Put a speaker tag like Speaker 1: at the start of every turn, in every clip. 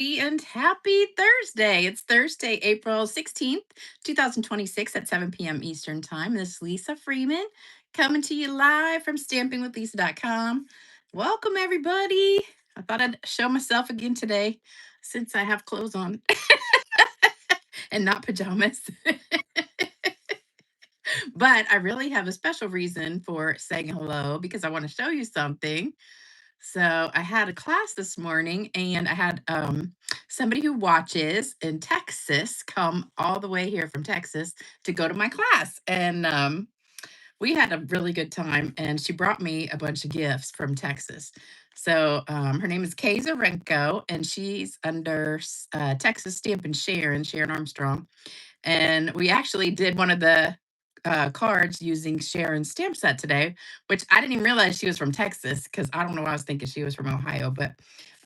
Speaker 1: And happy Thursday. It's Thursday, April 16th, 2026 at 7 p.m. Eastern Time. This is Lisa Freeman coming to you live from stampingwithlisa.com. Welcome, everybody. I thought I'd show myself again today since I have clothes on and not pajamas. But I really have a special reason for saying hello because I want to show you something. So I had a class this morning and I had somebody who watches in Texas come all the way here from Texas to go to my class. And we had a really good time. And she brought me a bunch of gifts from Texas. So her name is Kay Zarenko, and she's under Texas Stampin' Sharon Armstrong. And we actually did one of the cards using Sharon's stamp set today, which I didn't even realize she was from Texas because I don't know why I was thinking she was from Ohio. But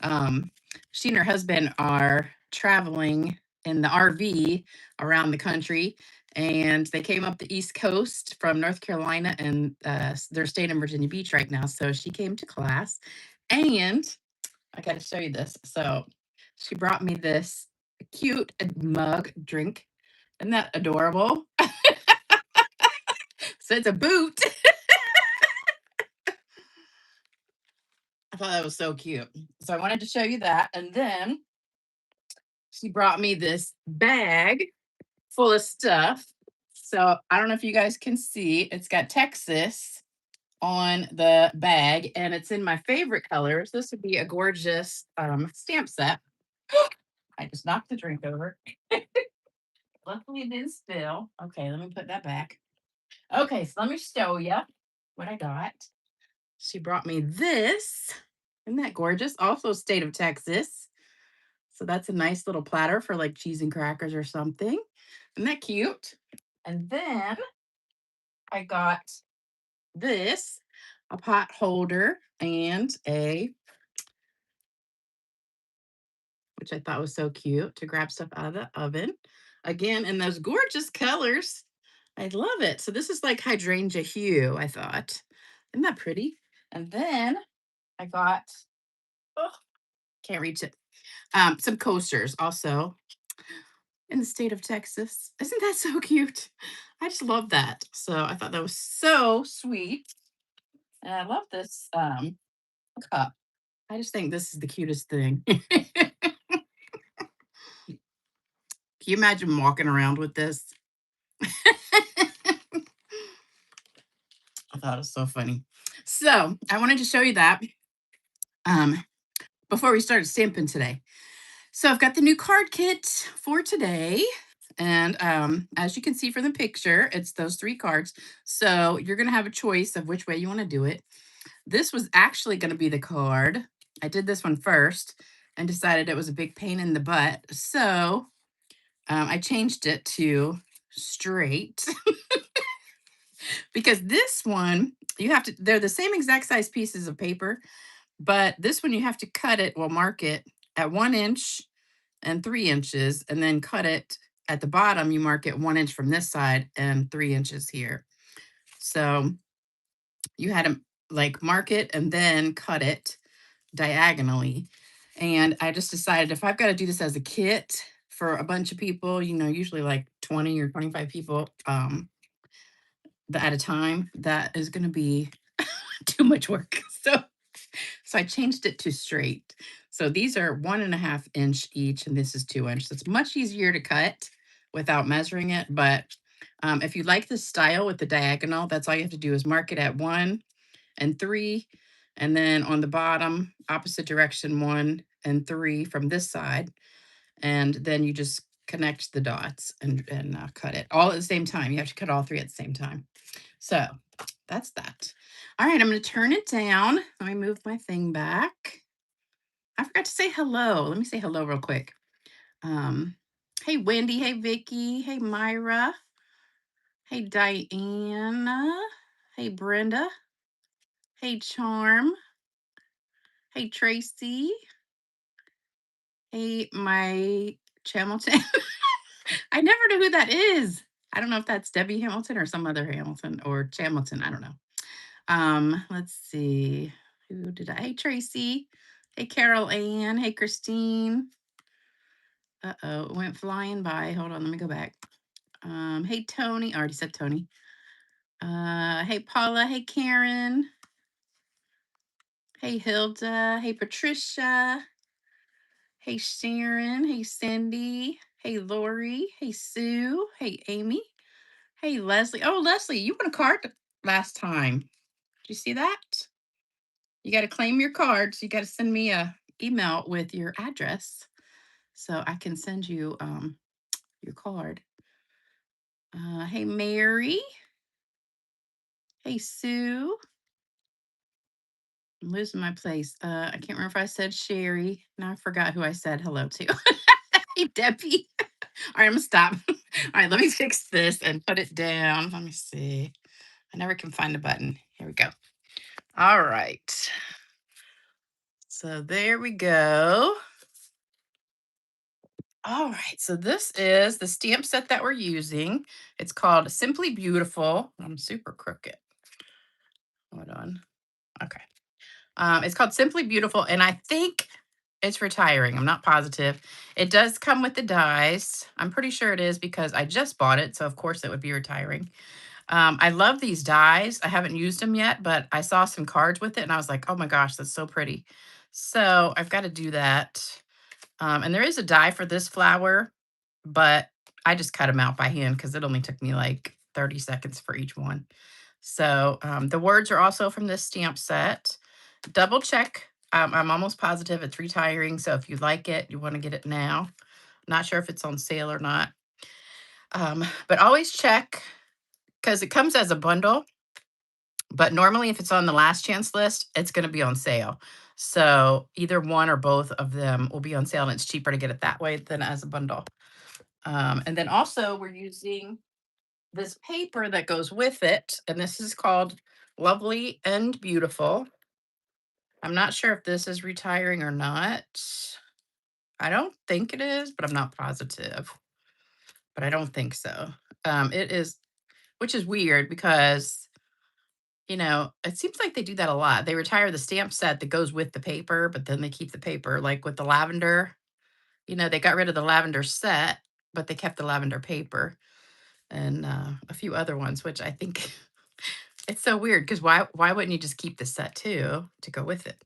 Speaker 1: um, she and her husband are traveling in the RV around the country. And they came up the East Coast from North Carolina, and they're staying in Virginia Beach right now. So she came to class, and I got to show you this. So she brought me this cute mug drink. Isn't that adorable? So it's a boot. I thought that was so cute. So I wanted to show you that. And then she brought me this bag full of stuff. So I don't know if you guys can see, it's got Texas on the bag and it's in my favorite colors. This would be a gorgeous stamp set. I just knocked the drink over. Luckily it didn't spill. Okay, let me put that back. Okay, so let me show you what I got. She brought me this. Isn't that gorgeous? Also state of Texas. So that's a nice little platter for like cheese and crackers or something. Isn't that cute? And then I got this, a pot holder and which I thought was so cute to grab stuff out of the oven. Again, in those gorgeous colors. I love it. So this is like hydrangea hue, I thought. Isn't that pretty? And then I got, oh, can't reach it. Some coasters also in the state of Texas. Isn't that so cute? I just love that. So I thought that was so sweet. And I love this cup. I just think this is the cutest thing. Can you imagine walking around with this? I thought it was so funny. So I wanted to show you that um, before we started stamping today. So I've got the new card kit for today. And as you can see from the picture, it's those 3 cards. So you're going to have a choice of which way you want to do it. This was actually going to be the card. I did this one first and decided it was a big pain in the butt. So I changed it to straight because this one, they're the same exact size pieces of paper, but this one you have to cut it, well, mark it at 1 inch and 3 inches, and then cut it at the bottom. You mark it 1 inch from this side and 3 inches here. So you had to like mark it and then cut it diagonally. And I just decided if I've got to do this as a kit for a bunch of people, usually like 20 or 25 people at a time, that is going to be too much work. So I changed it to straight. So these are 1.5 inch each, and this is 2 inch. So it's much easier to cut without measuring it. But if you like this style with the diagonal, that's all you have to do is mark it at 1 and 3. And then on the bottom, opposite direction, 1 and 3 from this side. And then you just connect the dots and cut it all at the same time. You have to cut all 3 at the same time. So that's that. All right, I'm going to turn it down. Let me move my thing back. I forgot to say hello. Let me say hello real quick. Um, hey, Wendy. Hey, Vicky. Hey, Myra. Hey, Diana. Hey, Brenda. Hey, Charm. Hey, Tracy. Hey, my Hamilton. I never know who that is. I don't know if that's Debbie Hamilton or some other Hamilton or Hamilton. I don't know. Let's see. Who did I? Hey, Tracy. Hey, Carol Ann. Hey, Christine. Uh-oh, it went flying by. Hold on, let me go back. Hey, Tony. I already said Tony. Hey, Paula. Hey, Karen. Hey, Hilda. Hey, Patricia. Hey, Sharon. Hey, Cindy. Hey, Lori. Hey, Sue. Hey, Amy. Hey, Leslie. Oh, Leslie, you won a card last time. Did you see that? You got to claim your cards. You got to send me a email with your address so I can send you your card. Hey, Mary. Hey, Sue. I'm losing my place. I can't remember if I said Sherry. Now I forgot who I said hello to. Hey, Debbie. All right, I'm gonna stop. All right, let me fix this and put it down. Let me see. I never can find the button. Here we go. All right. So there we go. All right. So this is the stamp set that we're using. It's called Simply Beautiful. I'm super crooked. Hold on. Okay. It's called Simply Beautiful, and I think it's retiring. I'm not positive. It does come with the dies. I'm pretty sure it is because I just bought it, so of course it would be retiring. I love these dies. I haven't used them yet, but I saw some cards with it, and I was like, oh my gosh, that's so pretty. So I've got to do that. And there is a die for this flower, but I just cut them out by hand because it only took me like 30 seconds for each one. So the words are also from this stamp set. Double check. I'm almost positive it's retiring. So if you like it, you want to get it now. Not sure if it's on sale or not. But always check because it comes as a bundle. But normally, if it's on the last chance list, it's going to be on sale. So either one or both of them will be on sale, and it's cheaper to get it that way than as a bundle. And then also, we're using this paper that goes with it, and this is called Lovely and Beautiful. I'm not sure if this is retiring or not. I don't think it is, but I'm not positive. But I don't think so. It is, which is weird because, it seems like they do that a lot. They retire the stamp set that goes with the paper, but then they keep the paper, like with the lavender. They got rid of the lavender set, but they kept the lavender paper and a few other ones, which I think it's so weird because why wouldn't you just keep the set too to go with it?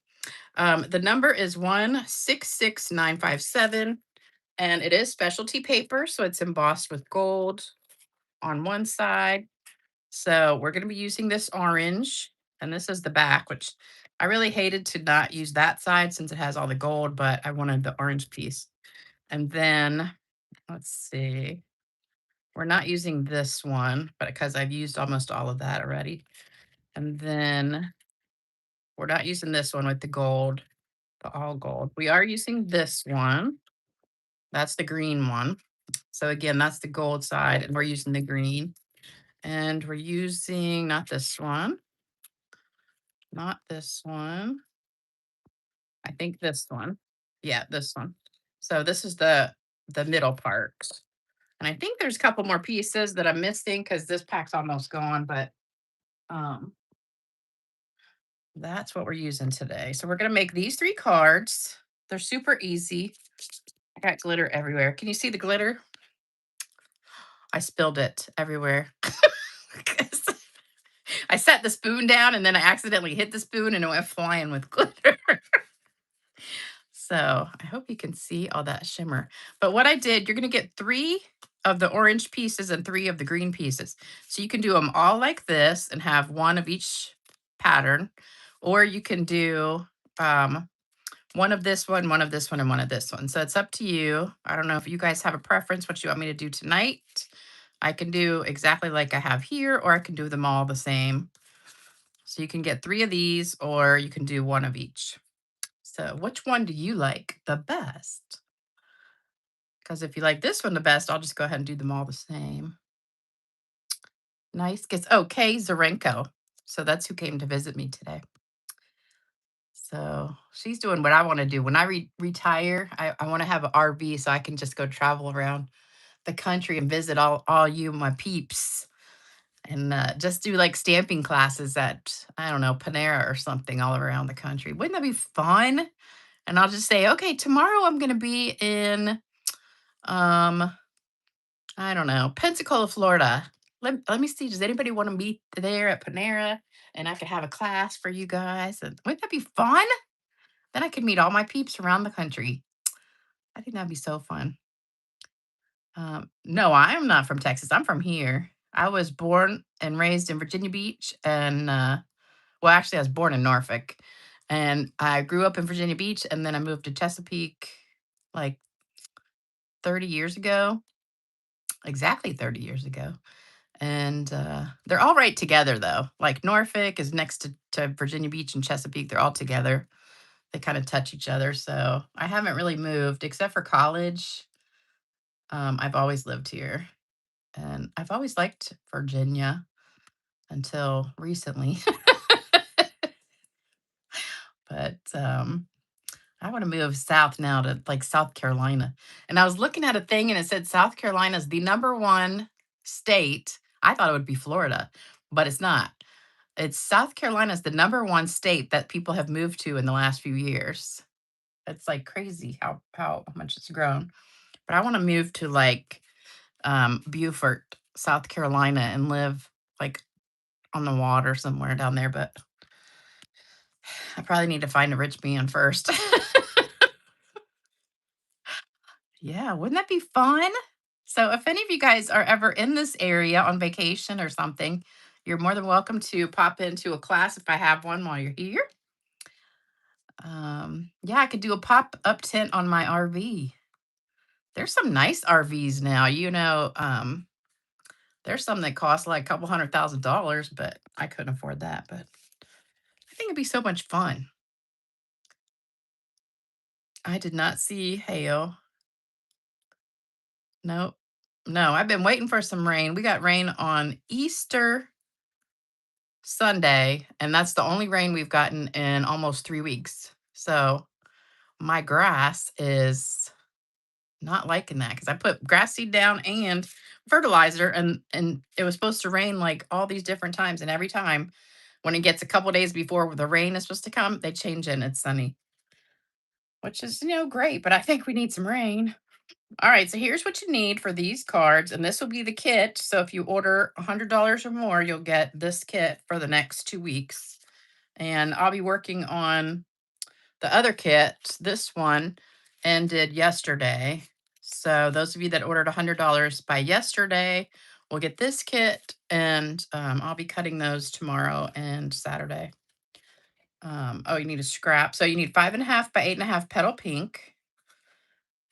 Speaker 1: The number is 166957, and it is specialty paper, so it's embossed with gold on one side. So we're going to be using this orange, and this is the back, which I really hated to not use that side since it has all the gold, but I wanted the orange piece. And then let's see, we're not using this one, but because I've used almost all of that already. And then we're not using this one with the gold, the all gold. We are using this one. That's the green one. So again, that's the gold side, and we're using the green. And we're using not this one, not this one. I think this one. Yeah, this one. So this is the middle part. And I think there's a couple more pieces that I'm missing because this pack's almost gone, but um that's what we're using today. So we're gonna make these three cards. They're super easy. I got glitter everywhere. Can you see the glitter? I spilled it everywhere. 'Cause I set the spoon down and then I accidentally hit the spoon and it went flying with glitter. So I hope you can see all that shimmer. But what I did, you're going to get 3 of the orange pieces and 3 of the green pieces. So you can do them all like this and have one of each pattern. Or you can do one of this one of this one, and one of this one. So it's up to you. I don't know if you guys have a preference what you want me to do tonight. I can do exactly like I have here, or I can do them all the same. So you can get 3 of these, or you can do one of each. So which one do you like the best? Because if you like this one the best, I'll just go ahead and do them all the same. Nice. Gets okay, Zarenko. So that's who came to visit me today. So she's doing what I want to do. When I retire, I want to have an RV so I can just go travel around the country and visit all you, my peeps, and just do like stamping classes at, I don't know, Panera or something all around the country. Wouldn't that be fun? And I'll just say, okay, tomorrow I'm going to be in Um, I don't know. Pensacola, Florida. Let me see. Does anybody want to meet there at Panera? And I could have a class for you guys. And wouldn't that be fun? Then I could meet all my peeps around the country. I think that'd be so fun. No, I'm not from Texas. I'm from here. I was born and raised in Virginia Beach, and well, actually, I was born in Norfolk, and I grew up in Virginia Beach, and then I moved to Chesapeake like 30 years ago, exactly 30 years ago. And they're all right together, though. Like Norfolk is next to Virginia Beach and Chesapeake. They're all together. They kind of touch each other. So I haven't really moved except for college. I've always lived here. And I've always liked Virginia until recently. But I want to move south now to like South Carolina. And I was looking at a thing and it said South Carolina is the number one state. I thought it would be Florida, but it's not. It's South Carolina is the number one state that people have moved to in the last few years. It's like crazy how much it's grown. But I want to move to like Beaufort, South Carolina, and live like on the water somewhere down there. But I probably need to find a rich man first. Yeah, wouldn't that be fun? So, if any of you guys are ever in this area on vacation or something, you're more than welcome to pop into a class if I have one while you're here. Yeah, I could do a pop up tent on my RV. There's some nice RVs now, there's some that cost like a couple $100,000, but I couldn't afford that. But I think it'd be so much fun. I did not see hail. No, no, I've been waiting for some rain. We got rain on Easter Sunday, and that's the only rain we've gotten in almost 3 weeks. So my grass is not liking that because I put grass seed down and fertilizer, and it was supposed to rain like all these different times, and every time when it gets a couple days before the rain is supposed to come, they change it and it's sunny, which is great. But I think we need some rain. All right, so here's what you need for these cards, and this will be the kit. So if you order $100 or more, you'll get this kit for the next 2 weeks. And I'll be working on the other kit. This one ended yesterday. So those of you that ordered $100 by yesterday will get this kit, and I'll be cutting those tomorrow and Saturday. Oh, you need a scrap. So you need 5.5 by 8.5 petal pink.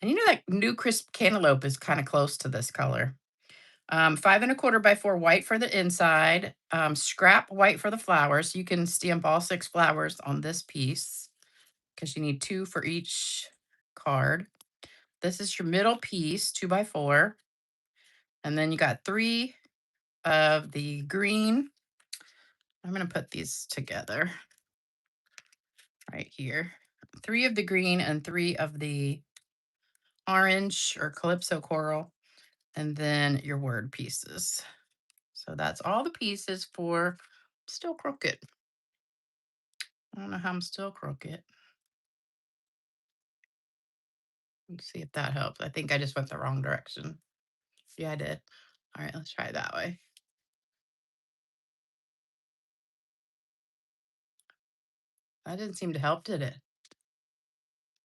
Speaker 1: And that new crisp cantaloupe is kind of close to this color. 5 1/4 by 4 white for the inside. Scrap white for the flowers. You can stamp all 6 flowers on this piece because you need 2 for each card. This is your middle piece, 2 by 4. And then you got 3 of the green. I'm going to put these together right here. 3 of the green and 3 of the orange or calypso coral. And then your word pieces. So that's all the pieces for Still Crooked. I don't know how I'm still crooked. Let's see if that helps. I think I just went the wrong direction. Yeah, I did. All right, let's try it that way. That didn't seem to help, did it?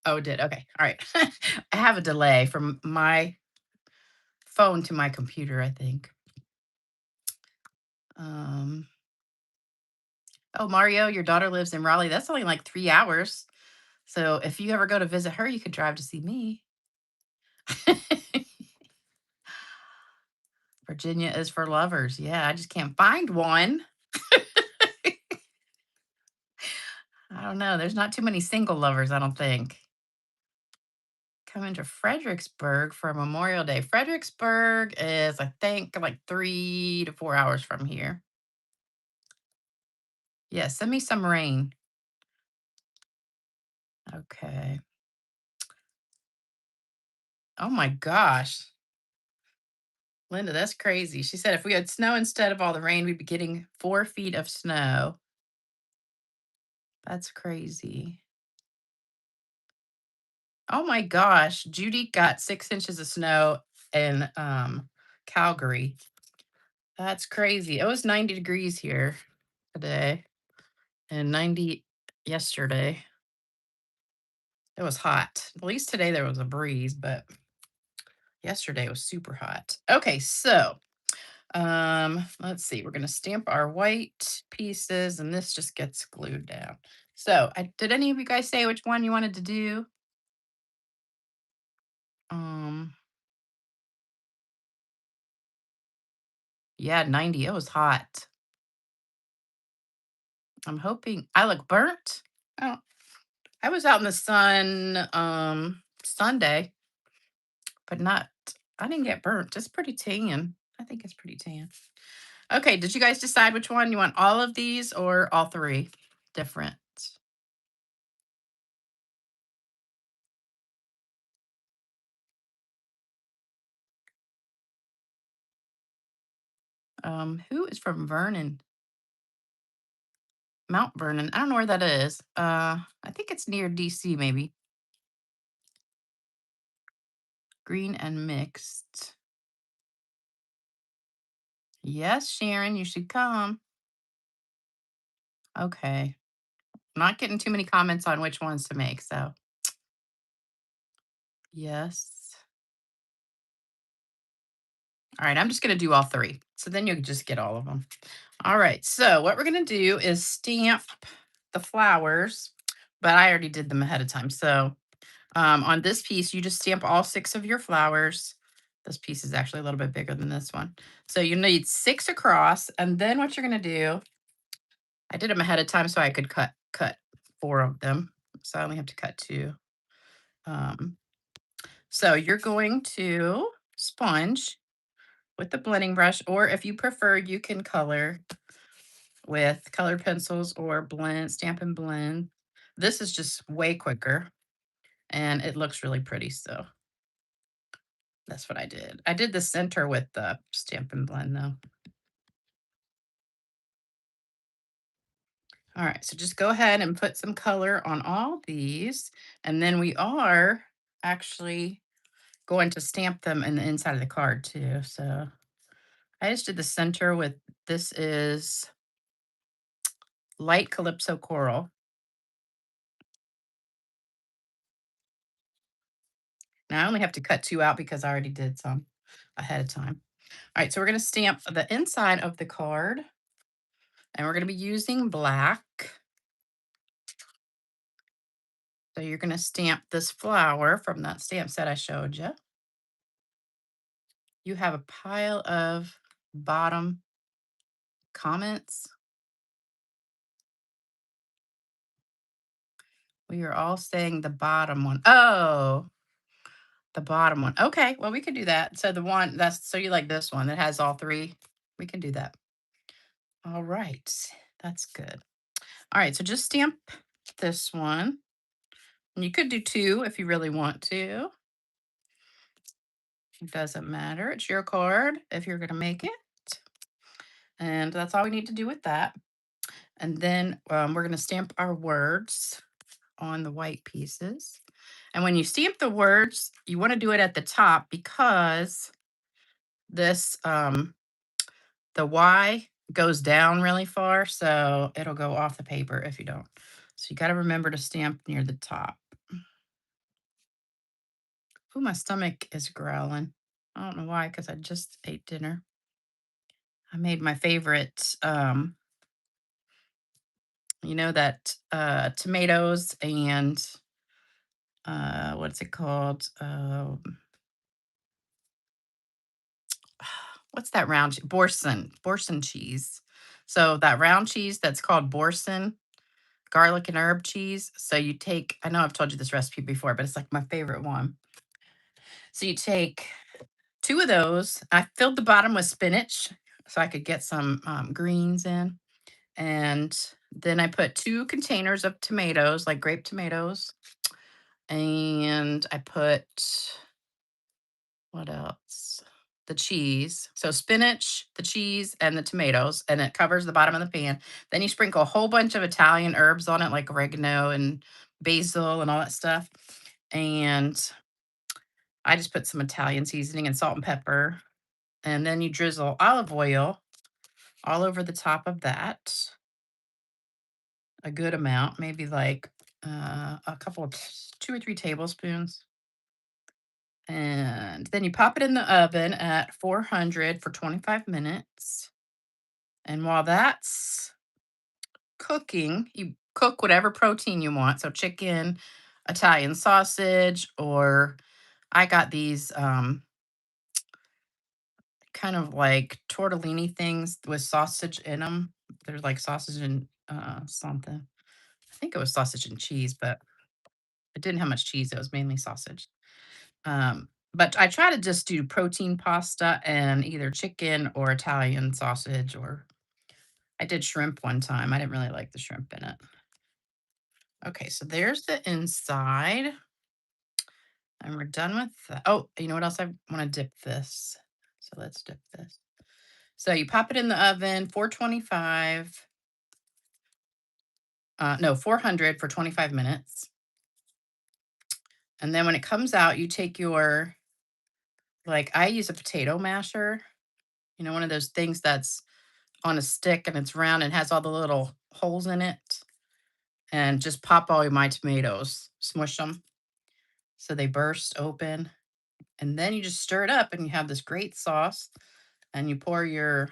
Speaker 1: Oh, it did. Okay. All right. I have a delay from my phone to my computer, I think. Um, oh, Mario, your daughter lives in Raleigh. That's only like 3 hours. So if you ever go to visit her, you could drive to see me. Virginia is for lovers. Yeah, I just can't find one. I don't know. There's not too many single lovers, I don't think. Coming to Fredericksburg for Memorial Day. Fredericksburg is, I think, like 3 to 4 hours from here. Yeah, send me some rain. Okay. Oh my gosh. Linda, that's crazy. She said if we had snow instead of all the rain, we'd be getting 4 feet of snow. That's crazy. Oh my gosh, Judy got 6 inches of snow in Calgary. That's crazy. It was 90 degrees here today and 90 yesterday. It was hot. At least today there was a breeze, but yesterday was super hot. Okay, so let's see. We're going to stamp our white pieces and this just gets glued down. So, did any of you guys say which one you wanted to do? Um yeah, 90. It was hot. I'm hoping I look burnt. Oh, I was out in the sun Sunday, but not I didn't get burnt. It's pretty tan. I think it's pretty tan. Okay, did you guys decide which one? You want all of these or all three different? Who is from Vernon? Mount Vernon. I don't know where that is. I think it's near DC maybe. Green and mixed. Yes, Sharon, you should come. Okay. Not getting too many comments on which ones to make, so yes. All right, I'm just gonna do all three. So then you'll just get all of them. All right, so what we're gonna do is stamp the flowers, but I already did them ahead of time. So on this piece, you just stamp all 6 of your flowers. This piece is actually a little bit bigger than this one. So you need 6 across, and then what you're gonna do, I did them ahead of time so I could cut 4 of them. So I only have to cut 2. Um, so you're going to sponge with the blending brush, or if you prefer, you can color with colored pencils or blend, stamp and blend. This is just way quicker and it looks really pretty. So that's what I did. I did the center with the stamp and blend though. All right, so just go ahead and put some color on all these. And then we are actually going to stamp them in the inside of the card too. So I just did the center with, this is light Calypso Coral. Now I only have to cut 2 out because I already did some ahead of time. All right, so we're gonna stamp the inside of the card and we're gonna be using black. So you're gonna stamp this flower from that stamp set I showed you. You have a pile of bottom comments. We are all saying the bottom one. Oh, the bottom one. Okay, well, we could do that. So the one that's, so you like this one that has all 3? We can do that. All right, that's good. All right, so just stamp this one. And you could do 2 if you really want to. It doesn't matter. It's your card if you're going to make it. And that's all we need to do with that. And then we're going to stamp our words on the white pieces. And when you stamp the words, you want to do it at the top because this, the Y goes down really far. So it'll go off the paper if you don't. So you got to remember to stamp near the top. Ooh, my stomach is growling. I don't know why, because I just ate dinner. I made my favorite, you know, that tomatoes and what's it called? What's that round? Borson cheese. So that round cheese that's called Borson, garlic and herb cheese. So you take, I know I've told you this recipe before, but it's like my favorite one. So you take 2 of those. I filled the bottom with spinach so I could get some greens in. And then I put 2 containers of tomatoes, like grape tomatoes. And I put, what else? The cheese. So spinach, the cheese, and the tomatoes, and it covers the bottom of the pan. Then you sprinkle a whole bunch of Italian herbs on it, like oregano and basil and all that stuff. And I just put some Italian seasoning and salt and pepper. And then you drizzle olive oil all over the top of that, a good amount, maybe like a couple of 2 or 3 tablespoons. And then you pop it in the oven at 400 for 25 minutes. And while that's cooking, you cook whatever protein you want. So chicken, Italian sausage, or I got these kind of like tortellini things with sausage in them. They're like sausage and something. I think it was sausage and cheese, but it didn't have much cheese. It was mainly sausage. But I try to just do protein pasta and either chicken or Italian sausage, or I did shrimp one time. I didn't really like the shrimp in it. Okay, so there's the inside. And we're done with that. Oh, you know what else I want to dip this? So let's dip this. So you pop it in the oven, 425, no, 400 for 25 minutes. And then when it comes out, you take your, like, I use a potato masher, one of those things that's on a stick and it's round and has all the little holes in it. And just pop all of my tomatoes, smush them so they burst open. And then you just stir it up and you have this great sauce. And you pour your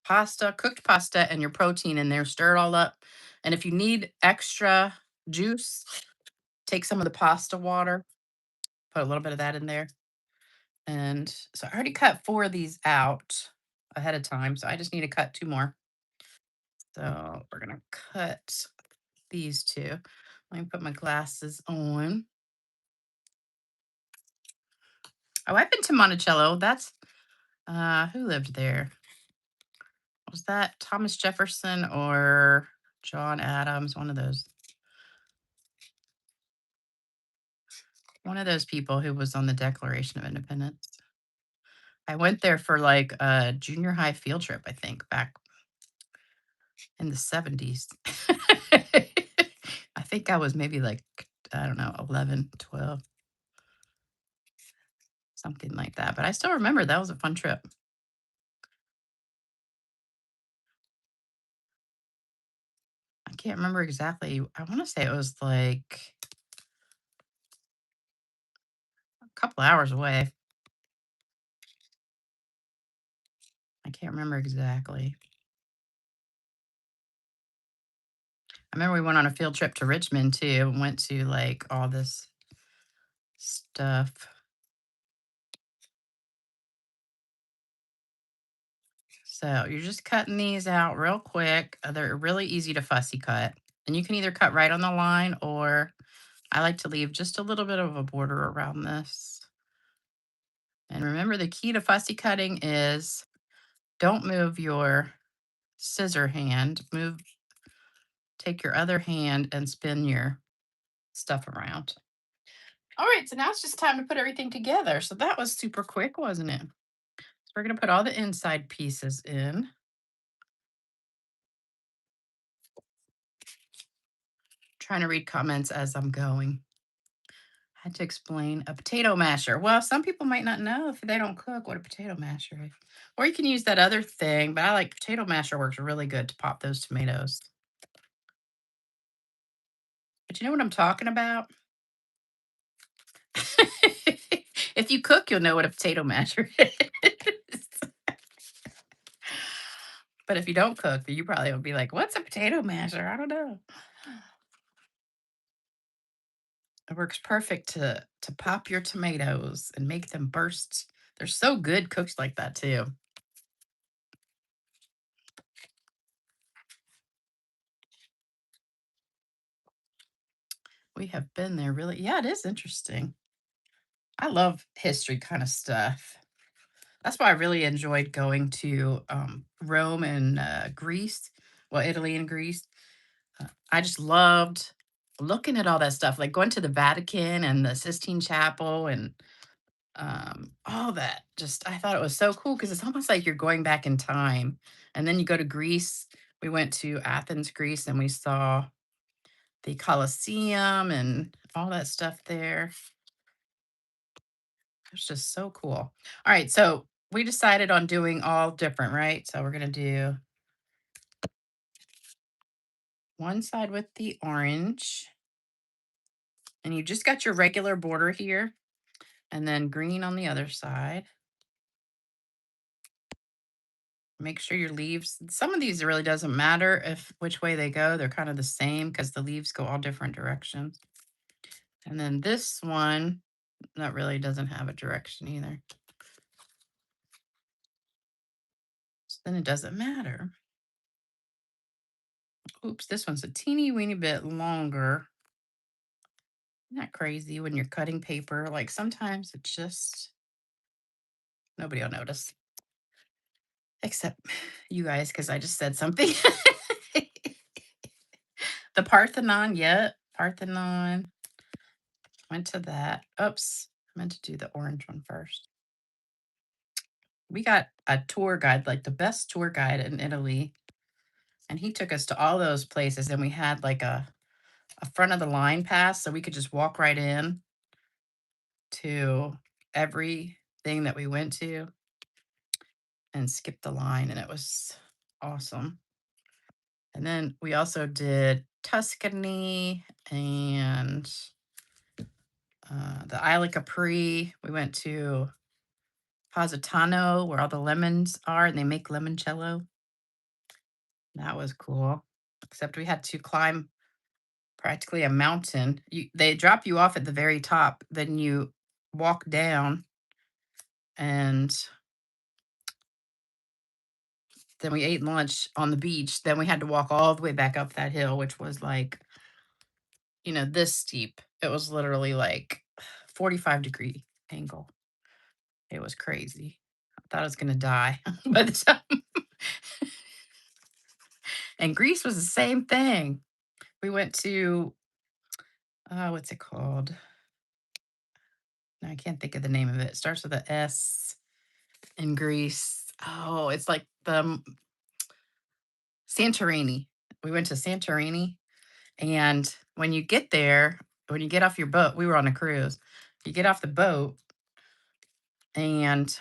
Speaker 1: pasta, cooked pasta, and your protein in there, stir it all up. And if you need extra juice, take some of the pasta water, put a little bit of that in there. And so I already cut 4 of these out ahead of time. So I just need to cut 2 more. So we're going to cut these 2. Let me put my glasses on. Oh, I've been to Monticello. That's who lived there? Was that Thomas Jefferson or John Adams? One of those people who was on the Declaration of Independence. I went there for like a junior high field trip, I think, back in the 70s. I think I was maybe like, I don't know, 11, 12, something like that. But I still remember that was a fun trip. I can't remember exactly. I want to say it was like a couple hours away. I can't remember exactly. I remember we went on a field trip to Richmond too and went to like all this stuff. So you're just cutting these out real quick. They're really easy to fussy cut. And you can either cut right on the line, or I like to leave just a little bit of a border around this. And remember, the key to fussy cutting is don't move your scissor hand. Take your other hand and spin your stuff around. All right, so now it's just time to put everything together. So that was super quick, wasn't it? So we're going to put all the inside pieces in. Trying to read comments as I'm going. Had to explain a potato masher. Well, some people might not know if they don't cook what a potato masher is. Or you can use that other thing, but I like potato masher, works really good to pop those tomatoes. But you know what I'm talking about? If you cook, you'll know what a potato masher is. But if you don't cook, you probably will be like, what's a potato masher? I don't know. It works perfect to pop your tomatoes and make them burst. They're so good cooked like that too. We have been there really. Yeah, it is interesting. I love history kind of stuff. That's why I really enjoyed going to Rome and Greece. Well, Italy and Greece. I just loved looking at all that stuff, like going to the Vatican and the Sistine Chapel and all that. Just, I thought it was so cool because it's almost like you're going back in time. And then you go to Greece. We went to Athens, Greece, and we saw the Colosseum and all that stuff there. It's just so cool. All right, so we decided on doing all different, right? So we're gonna do one side with the orange, and you just got your regular border here, and then green on the other side. Make sure your leaves, some of these it really doesn't matter if which way they go, they're kind of the same because the leaves go all different directions. And then this one, that really doesn't have a direction either. So then it doesn't matter. Oops, this one's a teeny weeny bit longer. Isn't that crazy when you're cutting paper? Like sometimes it's just nobody will notice. Except you guys, because I just said something. The Parthenon, yep. Parthenon. Went to that. Oops. I meant to do the orange one first. We got a tour guide, like the best tour guide in Italy. And he took us to all those places. And we had like a front of the line pass. So we could just walk right in to everything that we went to and skip the line. And it was awesome. And then we also did Tuscany and the Isle of Capri. We went to Positano, where all the lemons are, and they make limoncello. That was cool. Except we had to climb practically a mountain. They drop you off at the very top, then you walk down, and then we ate lunch on the beach. Then we had to walk all the way back up that hill, which was like, this steep. It was literally like 45-degree angle. It was crazy. I thought I was gonna die by the time. And Greece was the same thing. We went to what's it called? No, I can't think of the name of it. It starts with a S in Greece. Oh, it's like the Santorini. We went to Santorini, and when you get there, when you get off your boat, we were on a cruise. You get off the boat and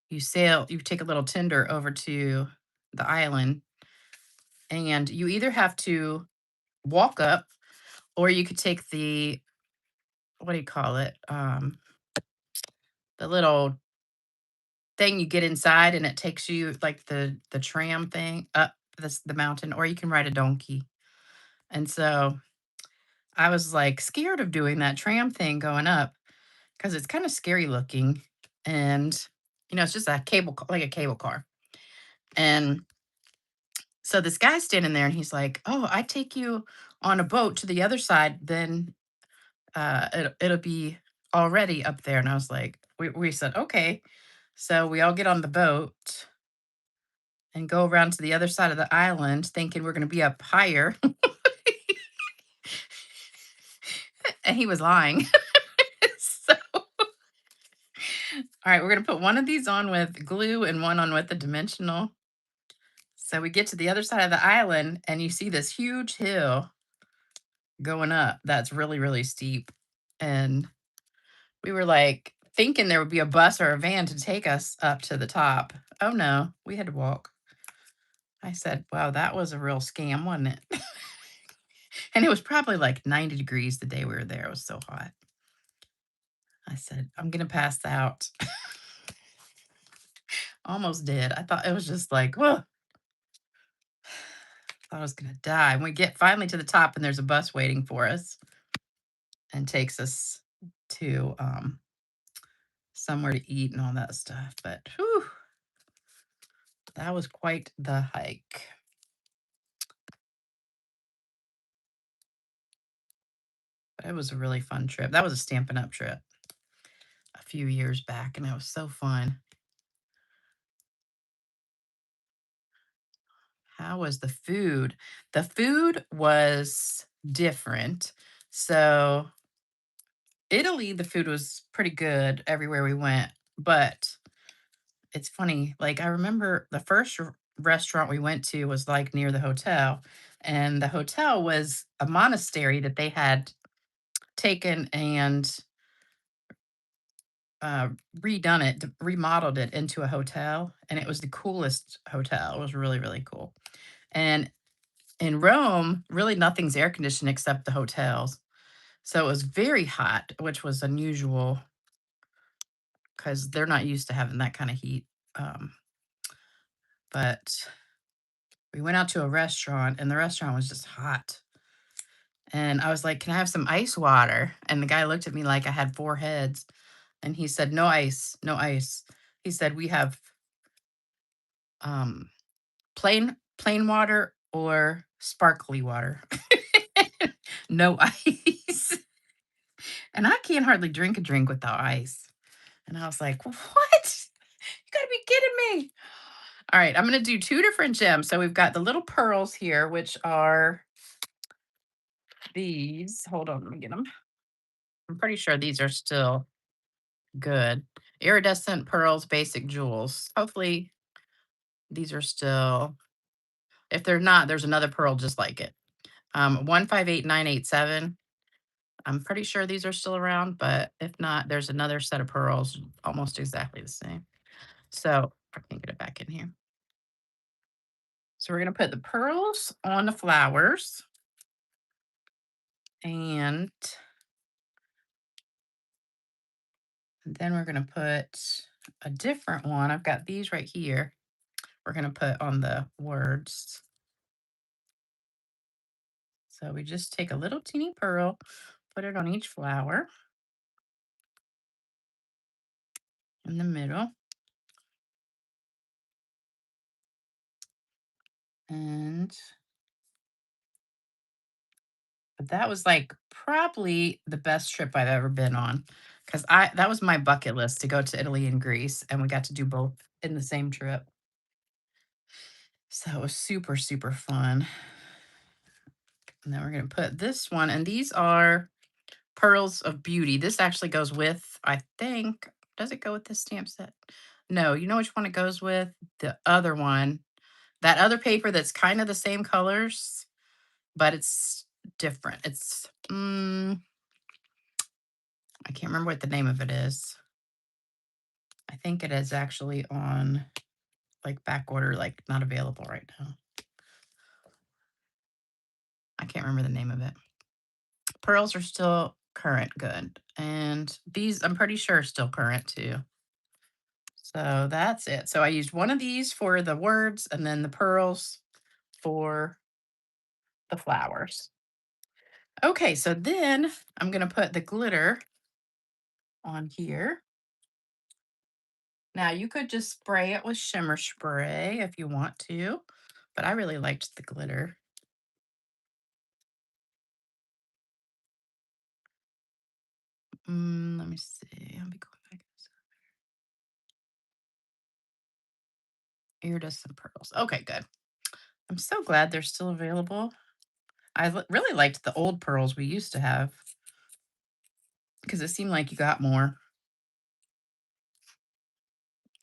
Speaker 1: you take a little tender over to the island, and you either have to walk up or you could take the, what do you call it? The little thing you get inside and it takes you like the tram thing up the mountain, or you can ride a donkey. And so I was like scared of doing that tram thing going up because it's kind of scary looking. And it's just a like a cable car. And so this guy's standing there and he's like, "Oh, I take you on a boat to the other side, then it'll be already up there." And I was like, we said, "Okay." So we all get on the boat and go around to the other side of the island thinking we're going to be up higher. And he was lying. So, all right, we're going to put one of these on with glue and one on with the dimensional. So we get to the other side of the island and you see this huge hill going up that's really, really steep. And we were like thinking there would be a bus or a van to take us up to the top. Oh no, we had to walk. I said, wow, that was a real scam, wasn't it? And it was probably like 90 degrees the day we were there. It was so hot. I said, I'm going to pass out. Almost did. I thought it was just like, whoa, I was going to die. And we get finally to the top and there's a bus waiting for us and takes us to somewhere to eat and all that stuff. But whew, that was quite the hike. But it was a really fun trip. That was a Stampin' Up trip a few years back, and it was so fun. How was the food? The food was different. So, Italy, the food was pretty good everywhere we went, but it's funny, like, I remember the first restaurant we went to was, like, near the hotel, and the hotel was a monastery that they had taken and uh, redone it, remodeled it into a hotel, and it was the coolest hotel. It was really, really cool. And in Rome, really nothing's air conditioned except the hotels. So it was very hot, which was unusual because they're not used to having that kind of heat. Um, but we went out to a restaurant, and the restaurant was just hot. And I was like, "Can I have some ice water?" And the guy looked at me like I had four heads. And he said, "No ice, no ice." He said, "We have um, plain water or sparkly water. No ice." And I can't hardly drink a drink without ice. And I was like, "What? You gotta be kidding me." All right, I'm gonna do two different gems. So we've got the little pearls here, which are these. Hold on, let me get them. I'm pretty sure these are still good. Iridescent pearls, basic jewels. Hopefully these are still, if they're not, there's another pearl just like it. 158987. I'm pretty sure these are still around, but if not, there's another set of pearls almost exactly the same. So I can get it back in here. So we're gonna put the pearls on the flowers, and then we're gonna put a different one. I've got these right here. We're gonna put on the words. So we just take a little teeny pearl, put it on each flower in the middle, and but that was, like, probably the best trip I've ever been on, because I that was my bucket list to go to Italy and Greece, and we got to do both in the same trip. So it was super, super fun. And then we're gonna put this one, and these are Pearls of Beauty. This actually goes with, I think, does it go with this stamp set? No, you know which one it goes with? The other one. That other paper that's kind of the same colors, but it's different. I can't remember what the name of it is. I think it is actually on like back order, like not available right now. I can't remember the name of it. Pearls are still current good. And these, I'm pretty sure, are still current too. So that's it. So I used one of these for the words and then the pearls for the flowers. Okay, so then I'm going to put the glitter on here. Now you could just spray it with shimmer spray if you want to, but I really liked the glitter. Let me see. I'll be going back. Iridescent pearls. Okay, good. I'm so glad they're still available. Really liked the old pearls we used to have because it seemed like you got more.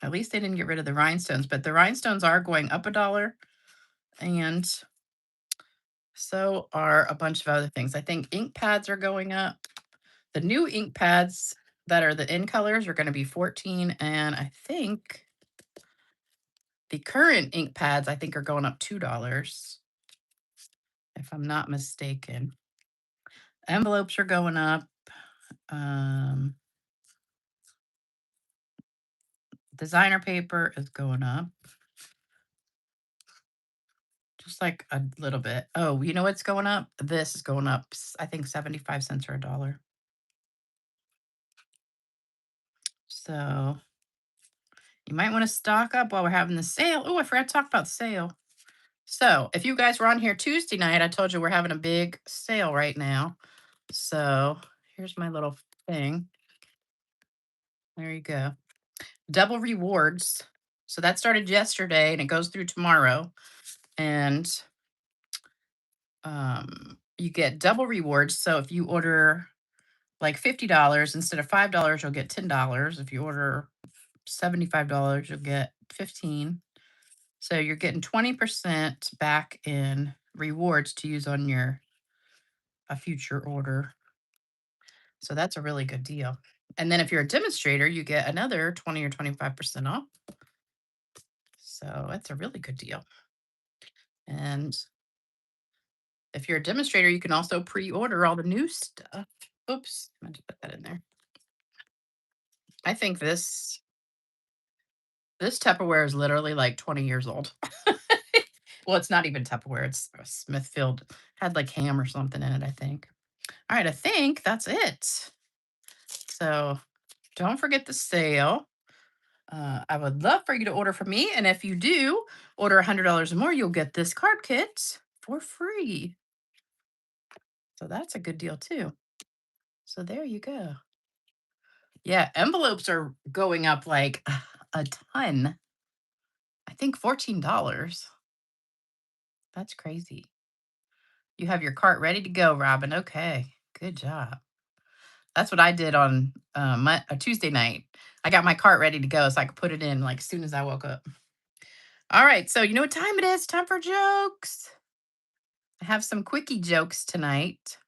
Speaker 1: At least they didn't get rid of the rhinestones, but the rhinestones are going up $1, and so are a bunch of other things. I think ink pads are going up. The new ink pads that are the in colors are going to be 14, and I think the current ink pads I think are going up $2 if I'm not mistaken. Envelopes are going up. Um, Designer paper is going up just like a little bit. Oh, you know what's going up? This is going up, I think 75 cents or $1. So you might want to stock up while we're having the sale. Oh, I forgot to talk about the sale. So if you guys were on here Tuesday night, I told you we're having a big sale right now. So here's my little thing. There you go. Double rewards. So that started yesterday and it goes through tomorrow. And you get double rewards. So if you order like $50 instead of $5, you'll get $10. If you order $75, you'll get 15. So you're getting 20% back in rewards to use on your a future order. So that's a really good deal. And then if you're a demonstrator, you get another 20 or 25% off. So that's a really good deal. And if you're a demonstrator, you can also pre-order all the new stuff. Oops, I meant to put that in there. I think this Tupperware is literally like 20 years old. Well, it's not even Tupperware. It's a Smithfield. Had like ham or something in it, I think. All right, I think that's it. So don't forget the sale. I would love for you to order from me. And if you do order $100 or more, you'll get this card kit for free. So that's a good deal too. So there you go. Yeah, envelopes are going up like a ton. I think $14. That's crazy. You have your cart ready to go, Robin. Okay, good job. That's what I did on a Tuesday night. I got my cart ready to go so I could put it in like as soon as I woke up. All right, so you know what time it is? Time for jokes. I have some quickie jokes tonight.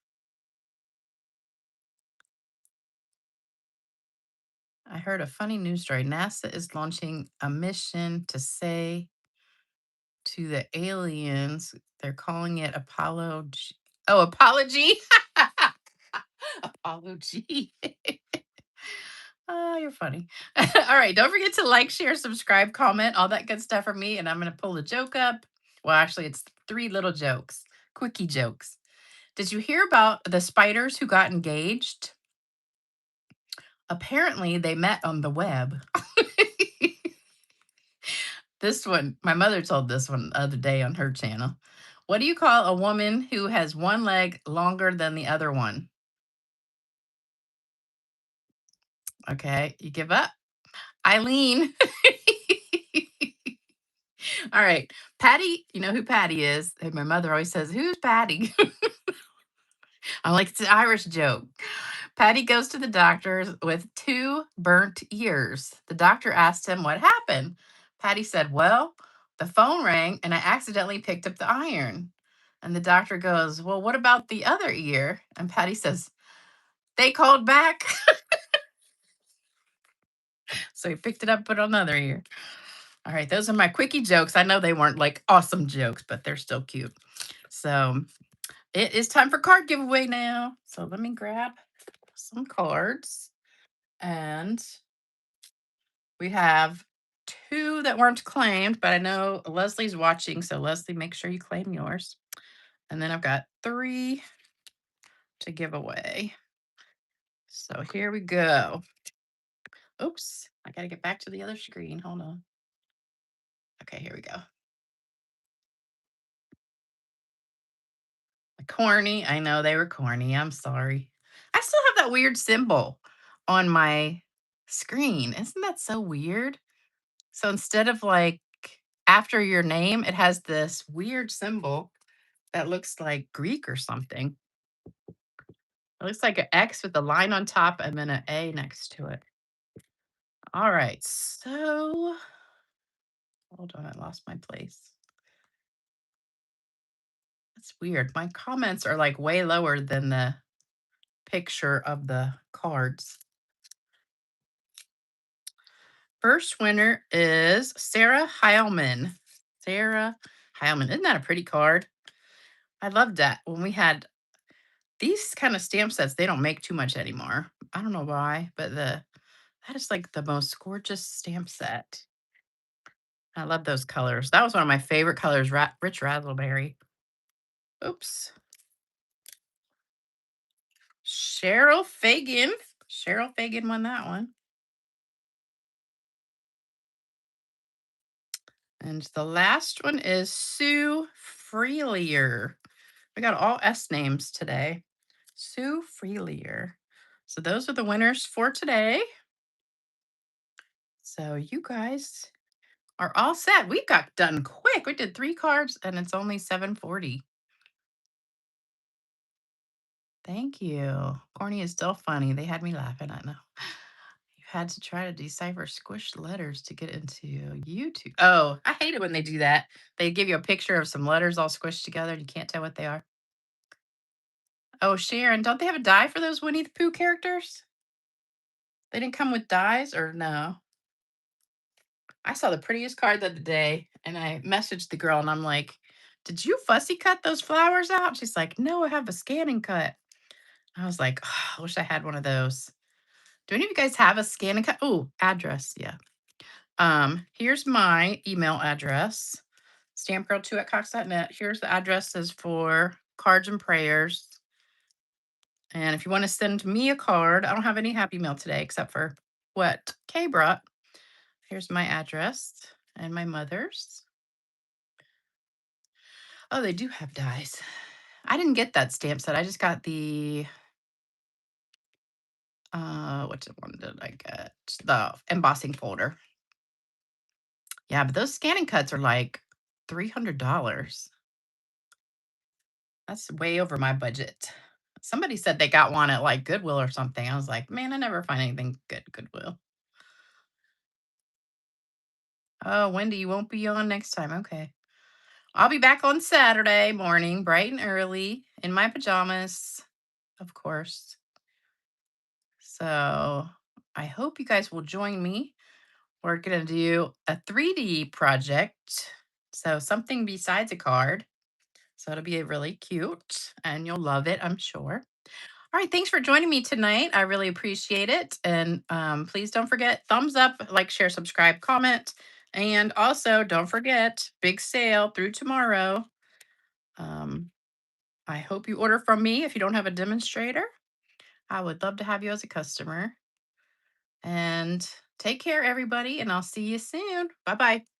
Speaker 1: I heard a funny news story. NASA is launching a mission to say to the aliens, they're calling it Apollo. Oh, apology. Apology. Oh, you're funny. All right. Don't forget to like, share, subscribe, comment, all that good stuff for me. And I'm going to pull a joke up. Well, actually, it's three little jokes, quickie jokes. Did you hear about the spiders who got engaged? Apparently, they met on the web. This one, my mother told this one the other day on her channel. What do you call a woman who has one leg longer than the other one? Okay, you give up? Eileen. All right. Patty, you know who Patty is? And my mother always says, "Who's Patty?" I'm like, it's an Irish joke. Patty goes to the doctor with two burnt ears. The doctor asked him what happened. Patty said, "Well, the phone rang and I accidentally picked up the iron." And the doctor goes, "Well, what about the other ear?" And Patty says, "They called back." So he picked it up, put it on the other ear. All right, those are my quickie jokes. I know they weren't like awesome jokes, but they're still cute. So it is time for card giveaway now. So let me grab some cards. And we have two that weren't claimed, but I know Leslie's watching. So Leslie, make sure you claim yours. And then I've got three to give away. So here we go. Oops, I got to get back to the other screen. Hold on. Okay, here we go. Corny. I know they were corny. I'm sorry. I still have that weird symbol on my screen. Isn't that so weird? So instead of like after your name, it has this weird symbol that looks like Greek or something. It looks like an X with a line on top and then an A next to it. All right. So hold on. I lost my place. That's weird. My comments are like way lower than the picture of the cards. First winner is Sarah Heilman. Sarah Heilman. Isn't that a pretty card? I loved that when we had these kind of stamp sets. They don't make too much anymore. I don't know why, but that is like the most gorgeous stamp set. I love those colors. That was one of my favorite colors, Rich Razzleberry. Oops. Cheryl Fagan. Cheryl Fagan won that one. And the last one is Sue Freelier. We got all S names today. Sue Freelier. So those are the winners for today. So you guys are all set. We got done quick. We did 3 cards and it's only 7:40. Thank you. Corny is still funny. They had me laughing. I know. You had to try to decipher squished letters to get into YouTube. Oh, I hate it when they do that. They give you a picture of some letters all squished together and you can't tell what they are. Oh, Sharon, don't they have a die for those Winnie the Pooh characters? They didn't come with dies or no? I saw the prettiest card the other day and I messaged the girl and I'm like, did you fussy cut those flowers out? She's like, no, I have a scanning cut. I was like, oh, I wish I had one of those. Do any of you guys have a scanning cut? Oh, address. Yeah. Here's my email address, stampgirl2 at cox.net. Here's the addresses for cards and prayers. And if you want to send me a card, I don't have any happy mail today except for what Kay brought. Here's my address and my mother's. Oh, they do have dies. I didn't get that stamp set. I just got the what's the one did I get? The embossing folder. Yeah, but those scanning cuts are like $300. That's way over my budget. Somebody said they got one at like Goodwill or something. I was like, man, I never find anything good at Goodwill. Oh, Wendy, you won't be on next time. Okay. I'll be back on Saturday morning, bright and early, in my pajamas, of course. So I hope you guys will join me. We're going to do a 3D project. So something besides a card. So it'll be really cute and you'll love it, I'm sure. All right. Thanks for joining me tonight. I really appreciate it. And please don't forget thumbs up, like, share, subscribe, comment. And also don't forget big sale through tomorrow. Um, I hope you order from me if you don't have a demonstrator. I would love to have you as a customer. And take care, everybody. And I'll see you soon. Bye bye.